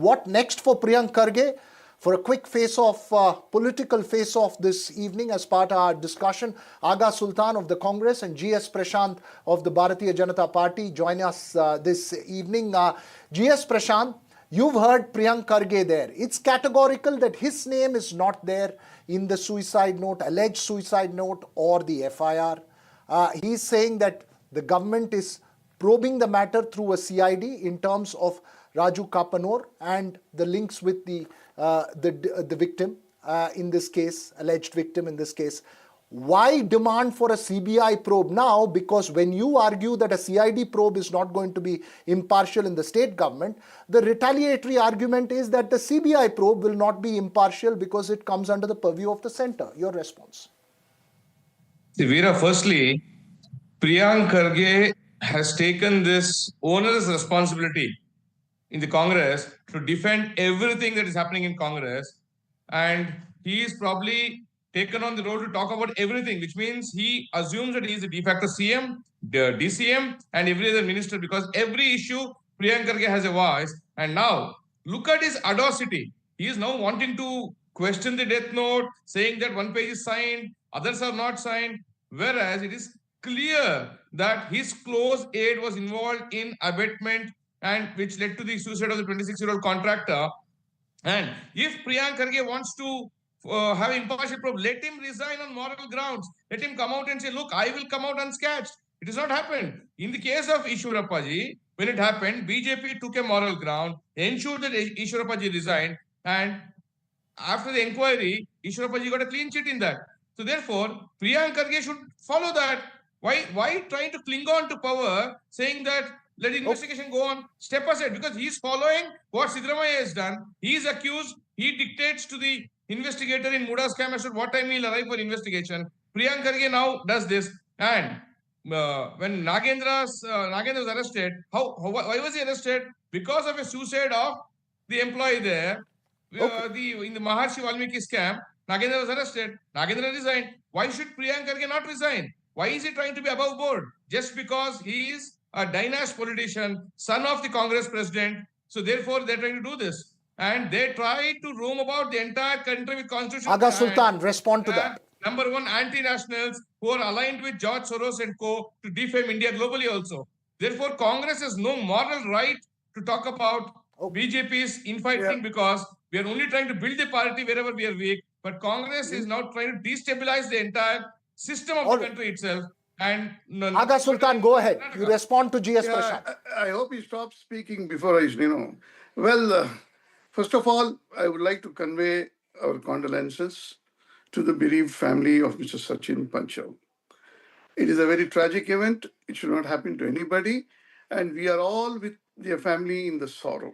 What next for Priyank Kharge? For a quick face-off, political face-off this evening as part of our discussion, Aga Sultan of the Congress and G.S. Prashant of the Bharatiya Janata Party join us this evening. G.S. Prashant, you've heard Priyank Kharge there. It's categorical that his name is not there in the suicide note, alleged suicide note or the FIR. He's saying that the government is probing the matter through a CID in terms of Raju Kapanor and the links with the victim in this case, alleged victim in this case. Why demand for a CBI probe now? Because when you argue that a CID probe is not going to be impartial in the state government, the retaliatory argument is that the CBI probe will not be impartial because it comes under the purview of the center. Your response? See, Veera, firstly, Priyank Kharge has taken this onerous responsibility in the Congress to defend everything that is happening in Congress, and he is probably taken on the road to talk about everything, which means he assumes that he is the de facto CM, the DCM, and every other minister, because every issue Priyank Kharge has a voice. And now look at his audacity. He is now wanting to question the death note, saying that one page is signed, others are not signed, whereas it is clear that his close aide was involved in abetment, and which led to the suicide of the 26-year-old contractor. And if Priyank Kharge wants to have impartial probe, let him resign on moral grounds. Let him come out and say, look, I will come out unscathed. It has not happened. In the case of Ishwarappaji, when it happened, BJP took a moral ground, ensured that Ishwarappaji resigned, and after the inquiry, Ishwarappaji got a clean chit in that. So therefore, Priyank Kharge should follow that. Why trying to cling on to power, saying that let the investigation go on, step aside, because he is following what Siddaramaiah has done. He is accused, he dictates to the investigator in Muda scam as to what time he will arrive for investigation. Priyank Kharge now does this, and when Nagendra was arrested, why was he arrested? Because of a suicide of the employee there. In the Maharshi Valmiki scam, Nagendra was arrested. Nagendra resigned. Why should Priyank Kharge not resign? Why is he trying to be above board? Just because he is a dynasty politician, son of the Congress president. So therefore, they're trying to do this. And they try to roam about the entire country with constitution. Aga Sultan, respond to that. Number one, anti-nationals who are aligned with George Soros and co. to defame India globally also. Therefore, Congress has no moral right to talk about BJP's infighting, because we are only trying to build the party wherever we are weak. But Congress is now trying to destabilize the entire system of the country itself. And Aga Sultan, go ahead. You respond to G.S. Prashant. I hope he stops speaking before I, Well, first of all, I would like to convey our condolences to the bereaved family of Mr. Sachin Panchal. It is a very tragic event. It should not happen to anybody. And we are all with their family in the sorrow.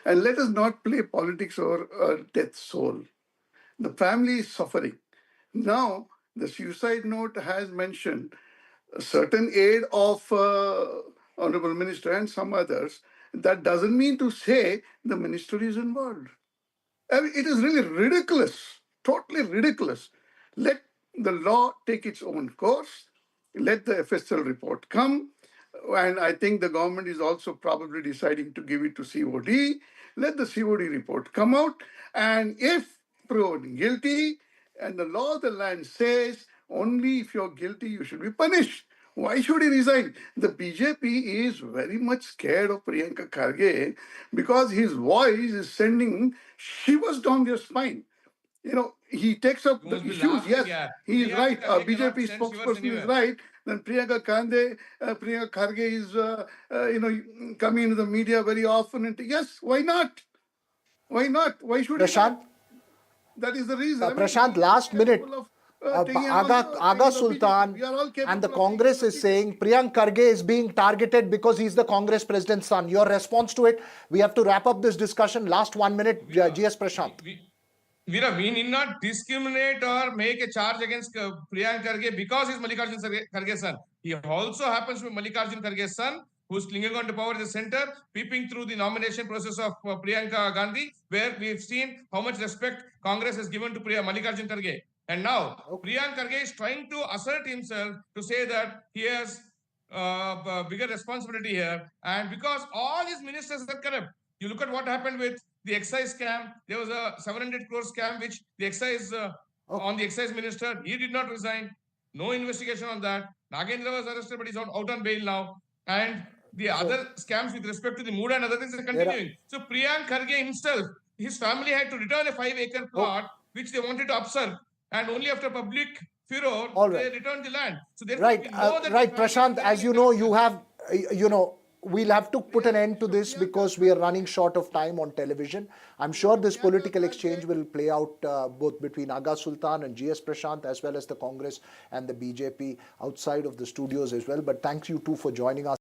And let us not play politics over a death soul. The family is suffering. Now, the suicide note has mentioned a certain aid of Honorable Minister and some others. That doesn't mean to say the minister is involved. I mean, it is really ridiculous, totally ridiculous. Let the law take its own course. Let the FSL report come. And I think the government is also probably deciding to give it to COD. Let the COD report come out. And if proven guilty, and the law of the land says only if you're guilty, you should be punished. Why should he resign? The BJP is very much scared of Priyank Kharge because his voice is sending shivers down their spine. He takes up the issues. Yes, he is right. BJP spokesperson is right. Then Priyank Kharge is, coming into the media very often. And yes, why not? Why not? Why should Prashant? That is the reason. Prashant, last minute. Aga Sultan and the Congress is saying Priyank Kharge is being targeted because he's the Congress president's son. Your response to it? We have to wrap up this discussion. Last 1 minute, G.S. Prashant. Veera, we need not discriminate or make a charge against Priyank Kharge because he's Mallikarjun Kharge's son. He also happens to be Mallikarjun Kharge's son, who's clinging on to power at the center, peeping through the nomination process of Priyanka Gandhi, where we've seen how much respect Congress has given to Mallikarjun Kharge. And now, Priyank Kharge is trying to assert himself to say that he has bigger responsibility here. And because all his ministers are corrupt, You look at what happened with the excise scam. There was a 700 crore scam which the excise on the excise minister, he did not resign. No investigation on that. Nagendra was arrested, but he's out on bail now. And the other scams with respect to the mood and other things are continuing. So Priyank Kharge himself, his family had to return a 5-acre plot which they wanted to upsurf, and only after public furor they returned the land. So therefore, Right, we know that right, the family Prashant. is As you know, you have, we'll have to put an end to this because we are running short of time on television. I'm sure this political exchange will play out both between Aga Sultan and GS Prashant, as well as the Congress and the BJP outside of the studios as well. But thanks you two for joining us.